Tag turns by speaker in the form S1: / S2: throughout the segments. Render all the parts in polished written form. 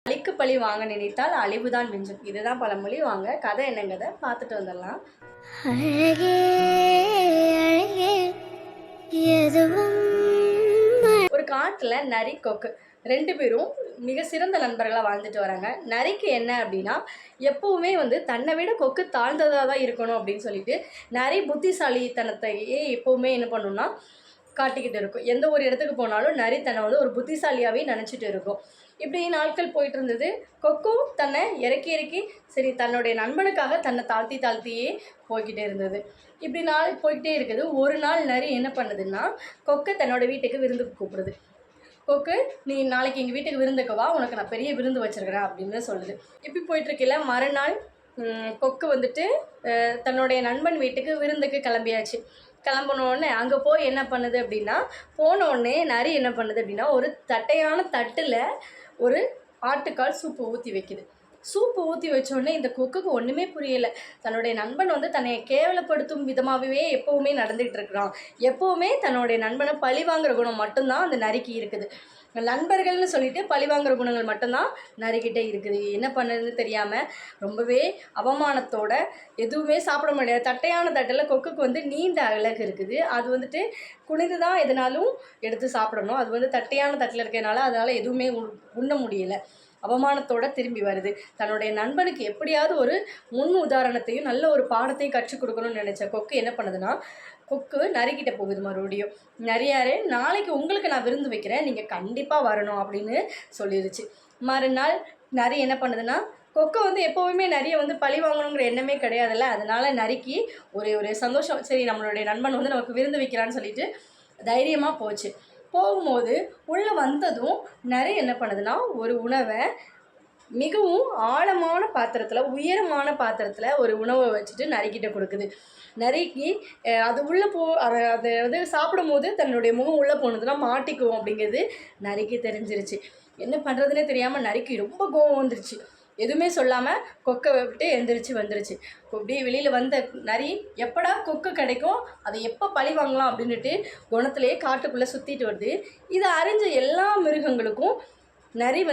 S1: பழிக்கு பழி வாங்க நினைத்தால் அழிவுதான் மிஞ்சும். இதுதான் பழமொழி. வாங்க கதை என்னங்கிறத பார்த்துட்டு வந்துடலாம். அழகே அழகே எதுவும். ஒரு காட்டில் நரி கொக்கு 2 பேரும் மிக சிறந்த நண்பர்களாக வாழ்ந்துட்டு வராங்க. நரிக்கு என்ன அப்படின்னா, எப்போவுமே தன்னை விட கொக்கு தாழ்ந்ததாக தான் இருக்கணும் அப்படின்னு சொல்லிட்டு நரி புத்திசாலித்தனத்தையே எப்போவுமே என்ன பண்ணுன்னா காட்டிக்கிட்டு இருக்கும். எந்த ஒரு இடத்துக்கு போனாலும் நரி தன்னை ஒரு புத்திசாலியாகவே நினச்சிட்டு இருக்கும். இப்படி நாட்கள் போயிட்டு இருந்தது. கொக்கும் தன்னை இறக்கி சரி தன்னுடைய நண்பனுக்காக தன்னை தாழ்த்தியே போய்கிட்டே இருந்தது. இப்படி நாள் போய்கிட்டே இருக்குது. ஒரு நாள் நரி என்ன பண்ணுதுன்னா, கொக்கை தன்னோட வீட்டுக்கு விருந்துக்கு கூப்பிடுது. கொக்கு, நீ நாளைக்கு எங்கள் வீட்டுக்கு விருந்துக்கு வா, உனக்கு நான் பெரிய விருந்து வச்சுருக்கிறேன் அப்படின்னு சொல்லுது. இப்படி போயிட்டுருக்கல மறுநாள் கொக்கு தன்னுடைய நண்பன் வீட்டுக்கு விருந்துக்கு கிளம்பியாச்சு. கிளம்பினோடனே அங்கே போய் என்ன பண்ணுது அப்படின்னா, போனோடனே நரி என்ன பண்ணுது அப்படின்னா, ஒரு தட்டையான தட்டில் ஒரு ஆட்டுக்கால் சூப்பு ஊற்றி வைக்குது. சூப்பு ஊற்றி வச்சோடனே இந்த கொக்குக்கு ஒன்றுமே புரியலை. தன்னுடைய நண்பன் தன்னை கேவலப்படுத்தும் விதமாகவே எப்போவுமே நடந்துகிட்டு இருக்கிறான். எப்போவுமே தன்னுடைய நண்பனை பழி வாங்குகிற குணம் மட்டும்தான் அந்த நரிக்கு இருக்குது. நண்பர்கள்னு சொல்லிட்டு பழி வாங்குகிற குணங்கள் மட்டும்தான் நரிக்கிட்டே இருக்குது. என்ன பண்ணுறதுன்னு தெரியாமல் ரொம்பவே அவமானத்தோட எதுவுமே சாப்பிட முடியாது. தட்டையான தட்டில் கொக்குக்கு நீண்ட அழகு இருக்குது. அது குனிந்து தான் எதுனாலும் எடுத்து சாப்பிடணும். அது தட்டையான தட்டில் இருக்கிறதுனால அதனால் எதுவுமே உண்ண முடியலை. அவமானத்தோடு திரும்பி வருது. தன்னுடைய நண்பனுக்கு எப்படியாவது ஒரு முன் உதாரணத்தையும் நல்ல ஒரு பாடத்தையும் கற்றுக் கொடுக்கணும்னு நினச்ச கொக்கு என்ன பண்ணுதுன்னா, கொக்கு நரிக்கிட்ட போகுது. மறுபடியும் நரியாரே, நாளைக்கு உங்களுக்கு நான் விருந்து வைக்கிறேன், நீங்கள் கண்டிப்பாக வரணும் அப்படின்னு சொல்லிடுச்சு. மறுநாள் நரி என்ன பண்ணுதுன்னா, கொக்கை எப்போவுமே நரியை பழி வாங்கணுங்கிற எண்ணமே கிடையாதுல்ல. அதனால் நரிக்கு ஒரு சந்தோஷம். சரி நம்மளுடைய நண்பன் நமக்கு விருந்து வைக்கிறான்னு சொல்லிட்டு தைரியமாக போச்சு. போகும்போது உள்ளே வந்ததும் நரி என்ன பண்ணுதுன்னா, ஒரு உணவை மிகவும் ஆழமான பாத்திரத்தில், உயரமான பாத்திரத்தில் ஒரு உணவை வச்சுட்டு நரிக்கிட்ட கொடுக்குது. நரிக்கு அது உள்ளே அதை சாப்பிடும்போது தன்னுடைய முகம் உள்ளே போனதுன்னா மாட்டிக்குவோம் அப்படிங்கிறது நரிக்கு தெரிஞ்சிருச்சு. என்ன பண்ணுறதுனே தெரியாமல் நரிக்கு ரொம்ப கோவம் வந்துருச்சு. எதுவுமே சொல்லாமல் கொக்கை விட்டு எழுந்திரிச்சு வந்துருச்சு. அப்படியே வெளியில் வந்த நரி எப்படா கொக்கு கிடைக்கும், அதை எப்போ பழி வாங்கலாம் அப்படின்ட்டு குணத்திலேயே காட்டுக்குள்ளே சுற்றிட்டு வருது. இதை அறிஞ்ச எல்லா மிருகங்களுக்கும் நரி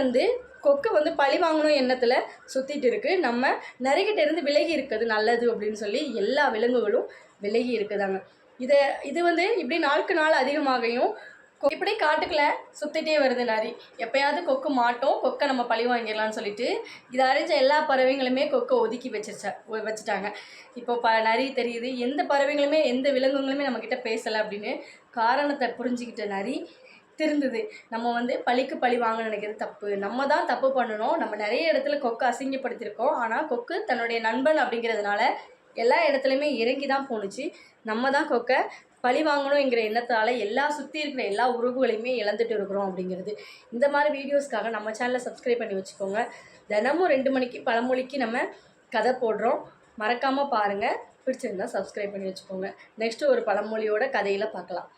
S1: கொக்கை பழி வாங்கணும் எண்ணத்தில் சுற்றிட்டு இருக்குது. நம்ம நரிக்கிட்ட இருந்து விலகி இருக்கிறது நல்லது அப்படின்னு சொல்லி எல்லா விலங்குகளும் விலகி இருக்குதாங்க. இது இப்படி நாளுக்கு நாள் அதிகமாகையும் இப்படி காட்டுக்குள்ளே சுற்றிட்டே வருது நரி. எப்போயாவது கொக்கு மாட்டோம், கொக்கை நம்ம பழி வாங்கிடலான்னு சொல்லிட்டு இதை அறிஞ்ச எல்லா பறவைங்களுமே கொக்கை ஒதுக்கி வச்சுட்டாங்க. இப்போ நரி தெரியுது, எந்த பறவைங்களுமே எந்த விலங்குகளுமே நம்மக்கிட்ட பேசலை அப்படின்னு காரணத்தை புரிஞ்சுக்கிட்ட நரி திருந்துது. நம்ம பழிக்கு பழி வாங்க நினைக்கிறது தப்பு, நம்ம தான் தப்பு பண்ணணும். நம்ம நிறைய இடத்துல கொக்கை அசிங்கப்படுத்தியிருக்கோம். ஆனால் கொக்கு தன்னுடைய நண்பன் அப்படிங்கிறதுனால எல்லா இடத்துலையுமே இறங்கி தான் போணுச்சு. நம்ம தான் கொக்கை பழி வாங்கணுங்கிற எண்ணத்தால் சுற்றி இருக்கிற எல்லா உறவுகளையுமே இழந்துட்டு இருக்கிறோம் அப்படிங்கிறது. இந்த மாதிரி வீடியோஸ்க்காக நம்ம சேனலை சப்ஸ்கிரைப் பண்ணி வச்சுக்கோங்க. தினமும் 2 மணிக்கு பழமொழிக்கு நம்ம கதை போடுறோம். மறக்காமல் பாருங்கள். பிடிச்சிருந்தால் சப்ஸ்கிரைப் பண்ணி வச்சுக்கோங்க. நெக்ஸ்ட்டு ஒரு பழமொழியோட கதையில் பார்க்கலாம்.